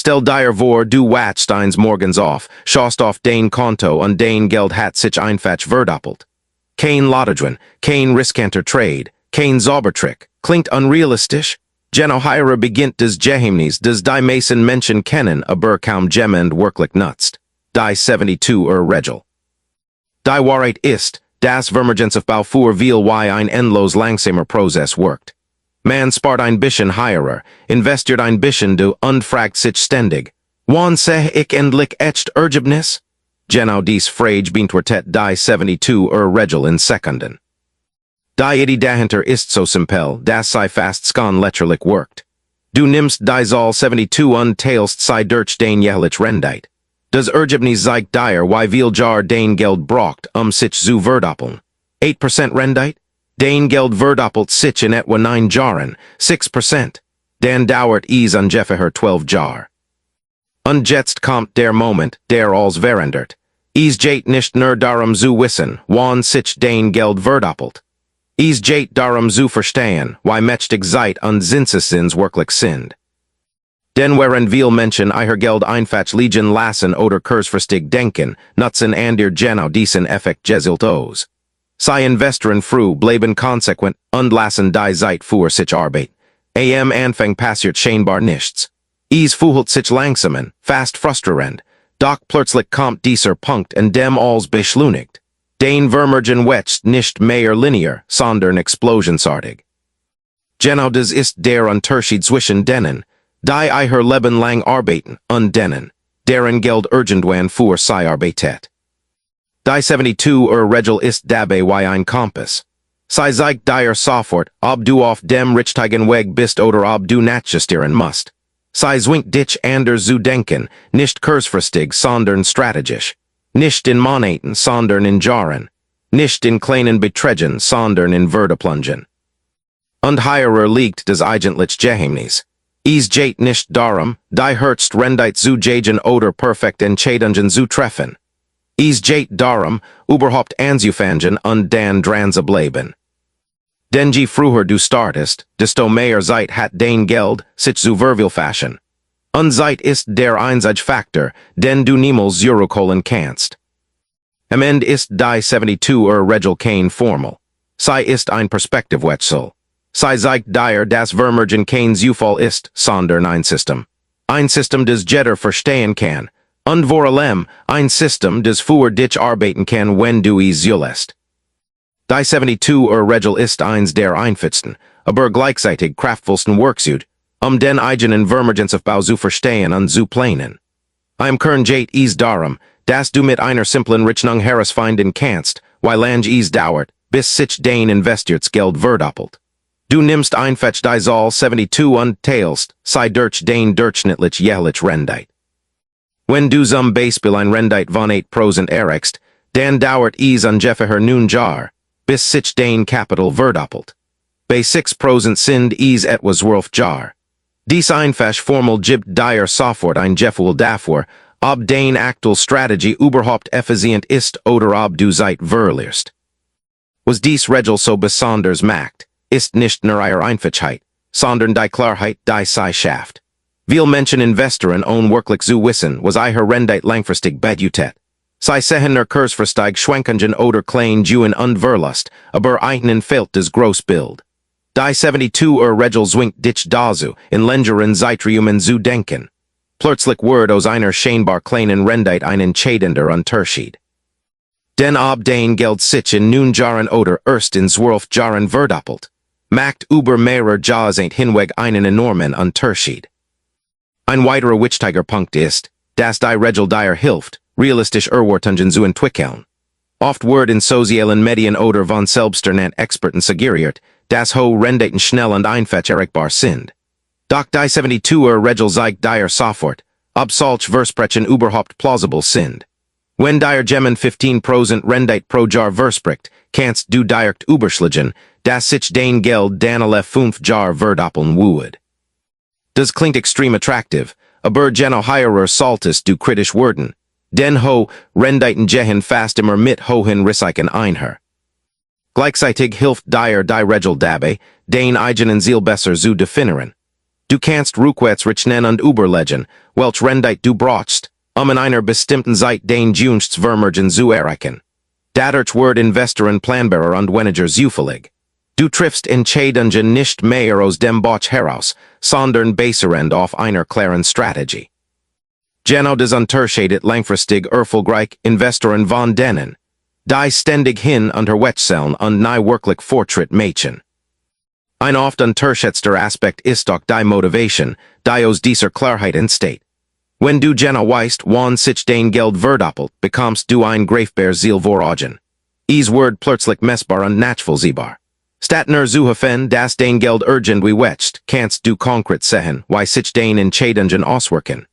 Stel dir vor du Watsteins morgens auf, schaust auf dein Konto und dein Geld hat sich einfach verdoppelt. Kein Lottogewinn, kein riskanter Trade, kein Zaubertrick, klingt unrealistisch. Genohira beginnt des Geheimnis des die Mason Menschen kennen, aber kaum jemand wirklich nutzt. Die 72 Regel. Die Wahrheit ist, das Vermögensaufbau für viel wie ein endlos langsamer Prozess wirkt. Man spart ein bisschen higher, investiert ein bisschen du und fragt sich ständig. Wann sehe ich endlich echt Ergebnis? Genau dies Frage beantwortet die 72 Regel in Sekunden. Die Idee dahinter ist so simpel, dass sie fast lächerlich wirkt. Du nimmst die Zahl 72 und teilst sie durch den jährlich Rendite. Das Ergebnis zeigt dir, wie viel Jar dein Geld braucht, sich zu verdoppeln. 8% Rendite? Dein Geld verdoppelt sich in etwa 9 Jahren, 6%. Dann dauert es ungefähr 12 Jahre. Und jetzt kommt der Moment, der alles verändert. Es geht nicht nur darum zu wissen, wann sich dein Geld verdoppelt. Es geht darum zu verstehen, wie mächtig Zeit und Zinseszins wirklich sind. Denn während viel Menschen ihr Geld einfach liegen lassen oder kurzfristig denken, nutzen der genau diesen Effekt gezielt aus. Sie investieren früh, bleiben konsequent und lassen die Zeit für sich arbeiten. Am Anfang passiert scheinbar nichts. Es fühlt sich langsamen, fast frustrierend, doch plötzlich kommt dieser Punkt, in dem alles beschleunigt. Den Vermögen wächst nicht mehr linear, sondern explosionsartig. Genau das ist der Unterschied zwischen denen, die ihr Leben lang arbeiten, und denen, deren Geld irgendwann für sie arbeitet. Die 72 Regel ist dabei wie ein Kompass. Sie zeigt dir sofort, ob du auf dem richtigen Weg bist oder ob du nachjustieren musst. Sie zwingt dich anders zu denken, nicht kurzfristig, sondern strategisch. Nicht in Monaten, sondern in Jahren. Nicht in kleinen Beträgen, sondern in Verdoppelungen. Und hierer liegt das eigentliche Geheimnis. Es geht nicht darum, die Herzt Rendite zu jagen oder perfekt Entscheidungen zu treffen. Es geht darum, überhaupt anzufangen und dann dran zu bleiben. Denn je früher du startest, desto mehr Zeit hat dein Geld, sich zu vervielfachen. Und Zeit ist der einzige Faktor, den du niemals zurückholen kannst. Am Ende ist die 72 Regel kein Formel. Sie ist ein Perspektivwechsel. Sie zeigt dir, dass Vermögen kein Zufall ist, sondern ein System. Ein System, das jeder verstehen kann. Und vor allem, ein System, das für dich arbeiten kann, wenn du es zulässt. Die 72 Regel ist eins der einfachsten, aber gleichzeitig kraftvollsten Werkzeuge, den eigenen Vermögensaufbau zu verstehen und zu planen. Im Kern geht es darum, dass du mit einer simplen Rechnung herausfinden kannst, wie lange es dauert, bis sich dein investiertes Geld verdoppelt. Du nimmst einfach die Zahl 72 und teilst sie durch den durchschnittlich jährlich Rendite. Wenn du zum Beispiel ein Rendite von 8% erreichst, dann dauert es ungefähr 9 Jahre, bis sich dein Kapital verdoppelt. Bei 6% sind es etwa 12 Jahre. Dies einfach Formel gibt dir sofort ein Gefühl dafür, ob dein aktuelle Strategie überhaupt effizient ist oder ob du Zeit verlierst. Was dies Regel so besonders macht, ist nicht nur ihre Einfachheit, sondern die Klarheit, die sie schafft. Viele Menschen investieren ohne wirklich zu wissen, was ihr Rendite langfristig bedeutet. Sie sehen nur kurzfristig Schwankungen oder kleinen Gewinn und Verlust, aber ihnen fehlt das Großbild. Die 72 Regel zwingt dich dazu, in längeren Zeitraum zu denken. Plötzlich wird aus einer scheinbar kleinen Rendite ein entscheidender Unterschied. Denn ob dein Geld sich in 9 Jahren oder erst in 12 Jahren verdoppelt, macht über mehrere Jahrzehnte hinweg einen enormen Unterschied. Ein weiterer wichtiger Punkt ist, dass die Regel dir hilft, realistisch Erwartungen zu entwickeln. Oft wird in sozialen Medien oder von selbsternannten Experten suggeriert, dass hohe Renditen schnell und einfach erreichbar sind. Doch die 72 Regel zeigt dir sofort, ob solche Versprechen überhaupt plausibel sind. Wenn dir jemand 15% Rendite pro Jahr verspricht, kannst du direkt überschlagen, dass sich dein Geld dann alle 5 Jahre verdoppeln würde. Das klingt extrem attraktiv, aber genohierer solltest du kritisch werden, denn hohe Renditen gehen fast immer mit hohen Risiken einher. Gleichzeitig hilft dir die Regel dabei, dein eigenen Ziel besser zu definieren. Du kannst rückwärts rechnen und überlegen, welch Rendite du brauchst, in einer bestimmten Zeit dein Vermögen zu erreichen. Dadurch wird Investoren planbarer und weniger zufällig. Du triffst Entscheidungen nicht mehr aus dem Bauch heraus, sondern basierend auf einer klaren Strategie. Genau des Unterscheidet langfristig erfolgreich Investoren von denen, die ständig hin unterwechseln und nie wirklich Fortschritt machen. Ein oft unterschätzter Aspekt ist auch die Motivation, die aus dieser Klarheit entsteht. Wenn du genau weißt, wann sich dein Geld verdoppelt, bekommst du ein greifbar Ziel vor Augen. Es wird plötzlich messbar und nachvollziehbar. Statt nur zu hoffen, dass dein Geld irgendwie wächst, kannst du konkret sehen, wie sich deine Entscheidungen auswirken.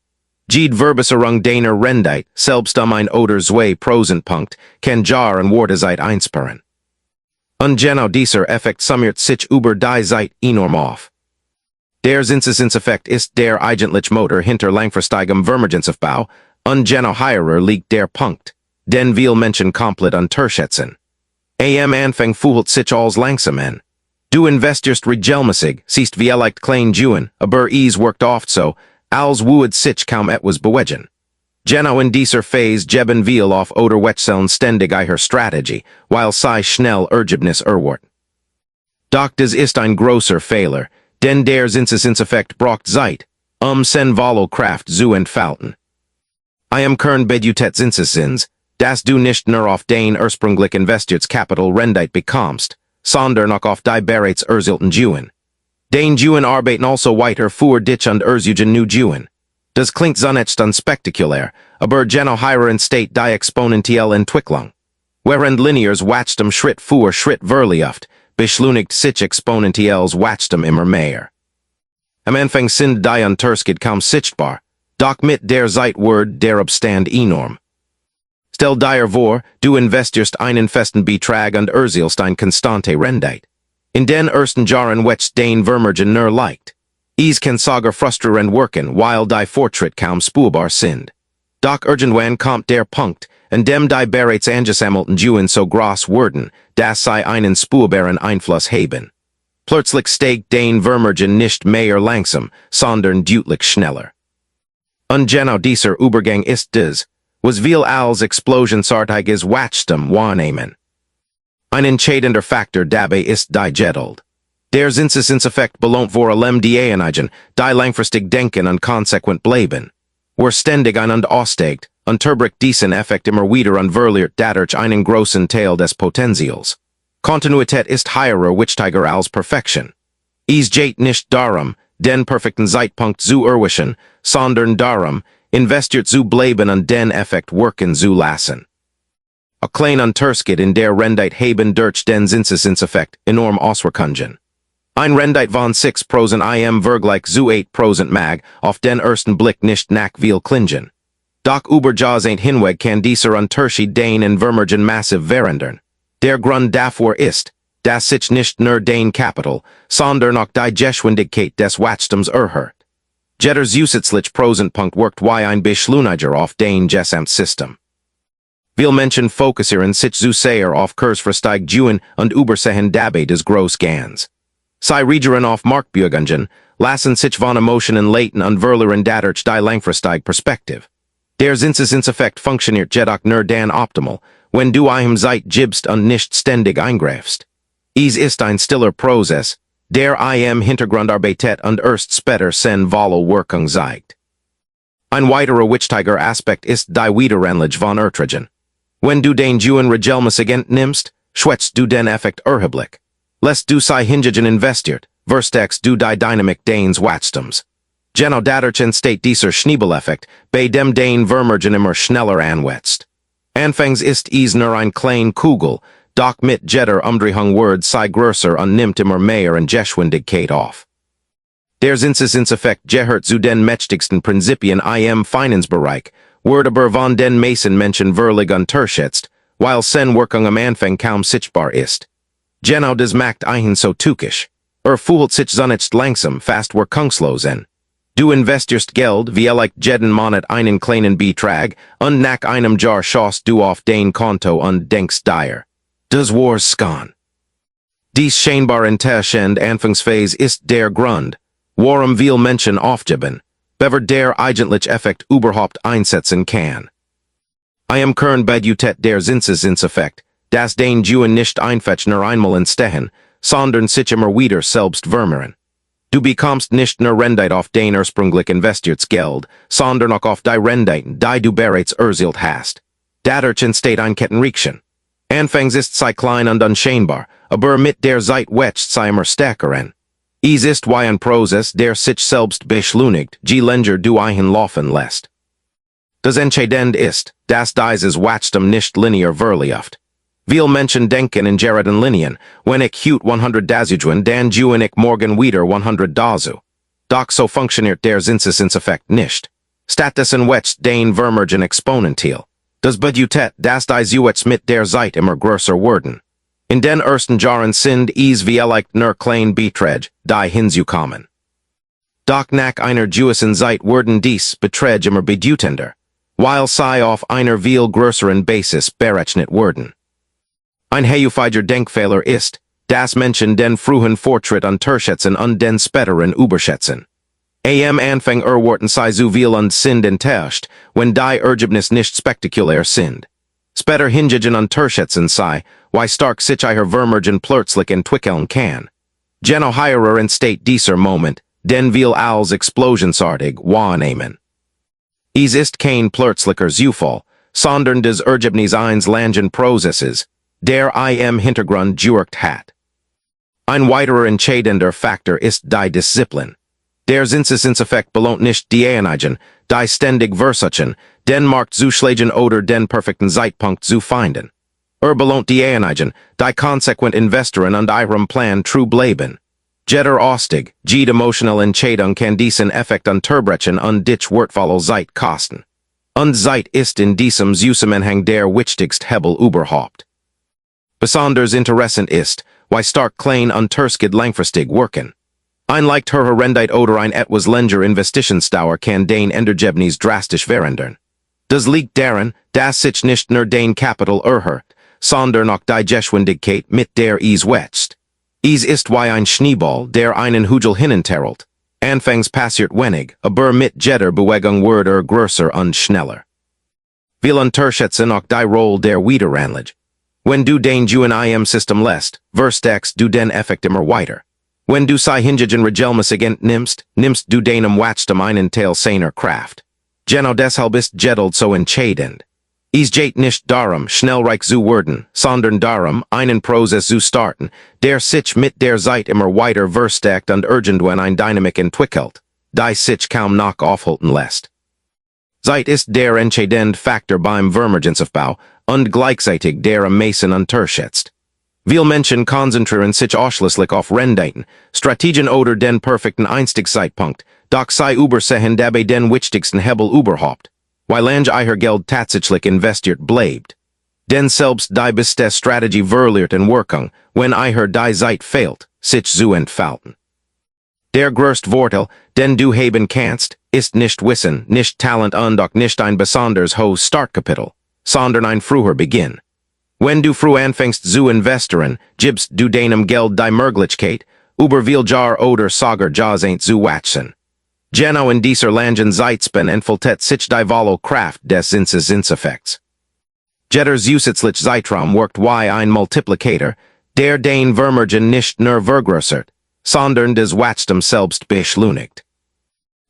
Jede Verbesserung deiner Rendite, selbst ein oder zwei Prozentpunkt, kann Jahren Zeit einsparen. Und genau dieser Effekt summiert sich über die Zeit enorm auf. Der Zinseszinseffekt ist der eigentliche Motor hinter langfristigem Vermögensaufbau, und genau hierer liegt der Punkt, den viele Menschen komplett unterschätzen. Am Anfang fühlt sich alles langsam an. Du investierst regelmäßig, siehst vielleicht klein Juen, aber es wirkt oft so, als würde sich kaum etwas bewegen. Genau in dieser Phase geben wir auf oder wechseln ständig ihre Strategie, weil sie schnell Ergebnis erwarten. Doch das ist ein großer Fehler, denn der Zinseszinseffekt braucht Zeit, sen Kraft zu entfalten. Im Kern bedeutet Zinseszins, dass du nicht nur auf dein ursprünglich investiertes Kapital Rendite bekommst, sondern auch auf die bereits erzielten Juen. Dein Juen arbeiten also weiter für dich und erzielen new Juen. Das klingt zunächst unspektakulär, aber genau hierin entsteht die exponentielle Entwicklung. Während lineares Wachstum Schritt für Schritt verläuft, beschleunigt sich exponentielles Wachstum immer mehr. Am Anfang sind die Unterschiede kaum sichtbar, doch mit der Zeit wird der Abstand enorm. Stell dir vor, du investierst einen festen Betrag und erzielst eine konstante Rendite. In den ersten Jahren wächst dein Vermögen nur leicht. Es kann sogar frustrierend wirken, weil die Fortschritt kaum spürbar sind. Doch irgendwann kommt der Punkt, an dem die bereits angesammelten Juen so groß werden, dass sie einen spürbaren Einfluss haben. Plötzlich steigt dein Vermögen nicht mehr langsam, sondern deutlich schneller. Und genau dieser Übergang ist das, was wir als explosionsartiges Wachstum wahrnehmen. Ein entscheidender Faktor dabei ist die Geduld. Der Zinseszinseffekt belohnt vor allem diejenigen, die langfristig denken und konsequent bleiben. Wer ständig ein und aussteigt, unterbricht diesen Effekt immer wieder und verliert dadurch einen großen Teil des Potenzials. Kontinuität ist higher wichtiger als Perfektion. Es geht nicht darum, den perfekten Zeitpunkt zu erwischen, sondern darum, investiert zu bleiben und den Effekt wirken zu lassen. Ein kleiner Unterschied in der Rendite haben durch den Zinseszinseffekt enorm Auswirkungen. Ein Rendite von 6% im Vergleich zu 8% mag auf den ersten Blick nicht nach viel klingen. Doch über Jahrzehnte hinweg kann dieser Unterschied dein Vermögen massiv verändern. Der Grund dafür ist, dass sich nicht nur dein Kapital, sondern auch die Geschwindigkeit des Wachstums erhöht. Jeder zusätzliche Prozentpunkt wirkt wie ein Beschleuniger auf dein Gesamtsystem. Viele Menschen fokussieren sich zu sehr auf kurzfristige Juen und übersehen dabei des Großgans. Sie reagieren auf Marktbewegungen, lassen sich von Emotionen leiten und verlieren dadurch die langfristige Perspektive. Der Zinseszinseffekt funktioniert jedoch nur dann optimal, wenn du ihm Zeit gibst und nicht ständig eingreifst. Es ist ein stiller Prozess, der im Hintergrund arbeitet und erst später seine volle Wirkung zeigt. Ein weiterer wichtiger Aspekt ist die Wiederanlage von Erträgen. Wenn du den Juen regelmäßig entnimmst, schwächst du den Effekt erheblich. Lässt du sie hingegen investiert, verstärkst du die Dynamik deines Wachstums. Genau dadurch entsteht dieser Schneeballeffekt, bei dem dein Vermögen immer schneller anwächst. Anfangs ist es nur ein kleine Kugel, doch mit jeder Umdrehung wird sie größer und nimmt immer mehr an Geschwindigkeit auf. Der Zinseszinseffekt gehört zu den mächtigsten Prinzipien im Finanzbereich, wird aber von den meisten Menschen völlig unterschätzt, weil seine Wirkung am Anfang kaum sichtbar ist. Genau das macht ihn so tückisch. Fühlt sich zunächst langsam, fast wirkungslos an. Du investierst Geld, vielleicht jeden Monat einen kleinen Betrag, und nach einem Jahr schaust du auf dein Konto und denkst dir, das war's gone. Dies scheinbar Unterschied Anfangsphase ist der Grund, Warum will Menschen aufgeben, bever der eigentlich Effekt überhaupt einsetzen kann. I am kern bedutet der Zinseszinseffekt, das den Juen nicht einfach nur einmal entstehen, sondern sich immer wieder selbst vermehren. Du bekommst nicht nur Rendite auf dein ursprünglich investiertes Geld, sondern auch auf die Renditen, die du bereits erzielt hast. Dadurch entsteht ein Kettenreaktion. Anfangs ist sie klein und unscheinbar, aber mit der Zeit wächst sie immer stärker. Es ist wie ein Prozess, der sich selbst beschleunigt, je länger du ihn laufen lässt. Das Entscheidende ist, dass dieses Wachstum nicht linear verläuft. Viele Menschen denken in geraden Linien, wenn ich heute 100 dazugewinnen, dann gewinnen ich morgen wieder 100 dazu. Doch so funktioniert der Zinseszinseffekt nicht. Stattdessen wächst dein Vermögen exponentiell. Das bedeutet, dass die Zuwachs mit der Zeit immer größer werden. In den ersten Jahren sind es vielleicht nur kleine Beträge, die hinzukommen. Doch nach einer gewissen Zeit werden dies Beträge immer bedeutender, weil sie auf einer viel größeren Basis berechnet werden. Ein häufiger Denkfehler ist, dass Menschen den frühen Fortschritt unterschätzen und den späteren überschätzen. Am Anfang werden sie zu viel und sind enttäuscht, wenn die Ergebnisse nicht spektakulär sind. Später hingegen unterschätzen sie, wie stark sich ihr Vermögen plötzlich entwickeln kann. Genau hierer entsteht dieser Moment, den wir als explosionsartig wahrnehmen. Es ist kein plötzlicher Zufall, sondern des Ergebnis eines langen Prozesses, der im Hintergrund gewirkt hat. Ein weiterer entscheidender Faktor ist die Disziplin. Der Zinseszinseffekt belohnt nicht diejenigen, die ständig versuchen, den Markt zu schlagen oder den perfekten Zeitpunkt zu finden. Belohnt diejenigen, die konsequent investieren und ihrem Plan treu bleiben. Jeder Ausstieg, jede emotionale Entscheidung kann diesen Effekt unterbrechen und dich wertvolle Zeit kosten. Und Zeit ist in diesem Zusammenhang der wichtigste Hebel überhaupt. Besonders interessant ist, wie stark klein und Unterschied langfristig wirken. Ein leichterer Rendite oder ein etwas länger Investitionsdauer kann den Endergebnis drastisch verändern. Das liegt daran, dass sich nicht nur dein Kapital erhöht, sondern auch die Geschwindigkeit mit der es wächst. Es ist wie ein Schneeball, der einen Hügel hinunterrollt. Anfangs passiert wenig, aber mit jeder Bewegung wird größer und schneller. Viele unterschätzen auch die Rolle der Wiederanlage. Wenn du den Juen im System lässt, verstärkst du den Effekt immer weiter. Wenn du sie hingegen regelmäßig entnimmst, nimmst du deinem Wachstum einen Teil seiner Kraft. Genau deshalb ist Geduld so entscheidend. Es geht nicht darum, schnell reich zu werden, sondern darum, einen Prozess zu starten, der sich mit der Zeit immer weiter verstärkt und irgendwann eine Dynamik entwickelt, die sich kaum noch aufhalten lässt. Zeit ist der entscheidende Faktor beim Vermögensaufbau und gleichzeitig der am meisten unterschätzt. Viele Menschen konzentrieren sich ausschließlich auf Renditen, Strategien oder den perfekten Einstiegszeitpunkt, doch sie übersehen dabei den wichtigsten Hebel überhaupt, weil ihr Geld tatsächlich investiert bleibt. Denn selbst die beste Strategie verliert in Wirkung, wenn ihr die Zeit fehlt, sich zu entfalten. Der größte Vorteil, den du haben kannst, ist nicht Wissen, nicht Talent und auch nicht ein besonders hohes Startkapital, sondern ein früher Beginn. Wenn du früh anfängst zu investieren, gibst du deinem Geld die Möglichkeit, über viel Jahr oder sogar Jahrzehnte zu wachsen. Genau in dieser langen Zeitspanne entfaltet sich die wahre Kraft des Zinseszinseffekts. Jeder zusätzliche Zeitraum wirkt wie ein Multiplikator, der den Vermögen nicht nur vergrößert, sondern das Wachstum selbst beschleunigt.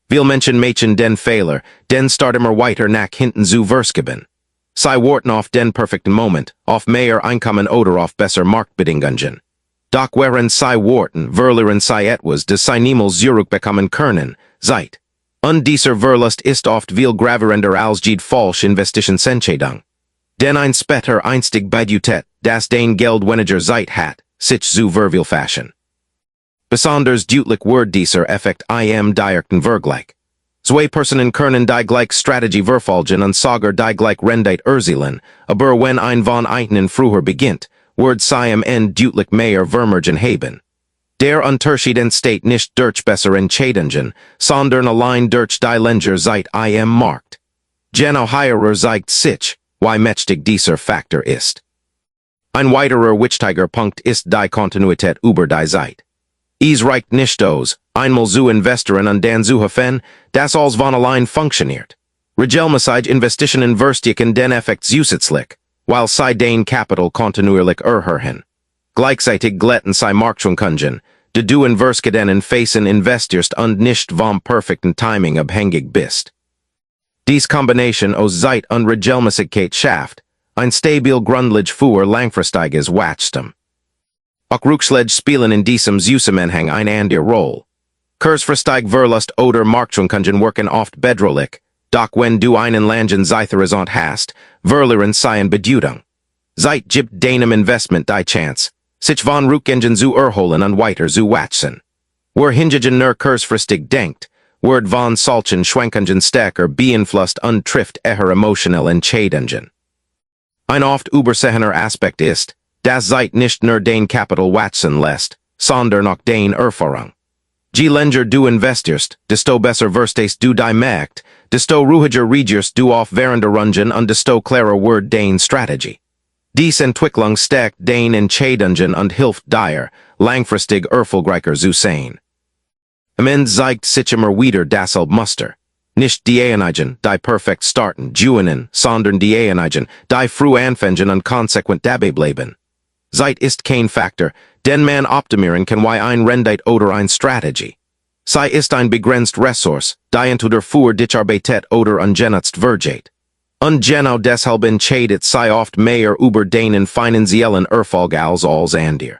Viele Menschen machen den Fehler, den Start immer weiter nach hinten zu verschieben. Sie warten auf den perfekten Moment, auf mehr Einkommen oder auf bessere Marktbedingungen. Doch während sie warten, verlieren sie etwas, das sie niemals zurückbekommen können, Zeit. Und dieser Verlust ist oft viel gravierender als jede falsche Investitionsentscheidung. Denn ein später Einstieg bedeutet, dass dein Geld weniger Zeit hat, sich zu vervielfachen. Besonders deutlich wird dieser Effekt im direkten Vergleich. Zwei Personen können die gleiche Strategie verfolgen und sogar die gleiche Rendite erzielen, aber wenn ein von ihnen früher beginnt, wird sie am Ende deutlich mehr Vermögen haben. Der Unterschied entsteht nicht durch bessere Entscheidungen, sondern allein durch die längere Zeit im Markt. Genau hierer zeigt sich, wie mächtig dieser Faktor ist. Ein weiterer wichtiger Punkt ist die Kontinuität über die Zeit. Es reicht nicht aus, einmal zu investieren und dann zu helfen, das als von allein funktioniert. Regelmäßig Investitionen verstärken den Effekt zusätzlich, weil sie dein Kapital kontinuierlich erhöhen. Gleichzeitig glätten sie Marktschwankungen, da du in verschiedenen Phasen investierst und nicht vom perfekten Timing abhängig bist. Dies Kombination aus Zeit und Regelmäßigkeit schafft ein stabil Grundlage für langfristiges Wachstum. Auch Rückschläge spielen in diesem Zusammenhang eine andere Rolle. Kurzfristig Verlust oder Marktschwankungen wirken oft bedrohlich, doch wenn du einen langen Zeithorizont hast, verlieren sie an Bedeutung. Zeit gibt deinem Investment die Chance, sich von Rückgängen zu erholen und weiter zu wachsen. Wer hingegen nur kurzfristig denkt, wird von solchen Schwankungen stärker beeinflusst und trifft eher emotionelle Entscheidungen. Ein oft übersehener Aspekt ist, dass Zeit nicht nur dein Kapital wachsen lässt, sondern auch deine Erfahrung. Je länger du investierst, desto besser wirst du die Mächt, desto ruhiger regierst du auf Veränderungen und desto klarer wird deine Strategie. Dies Entwicklung stärkt deine Entscheidungen und hilft dir, langfristig erfolgreicher zu sein. Am Ende zeigt sich immer wieder dasselbe Muster. Nicht diejenigen, die perfekt starten, gewinnen, sondern diejenigen, die früh anfangen und konsequent dabei bleiben. Zeit ist kein Faktor, den man optimieren kann wie ein Rendite oder eine Strategie. Sie ist ein begrenzt Ressource, die entweder für dich arbeitet oder ungenutzt wird. Und genau deshalb entscheidet sie oft mehr über deinen finanziellen Erfolg als andere.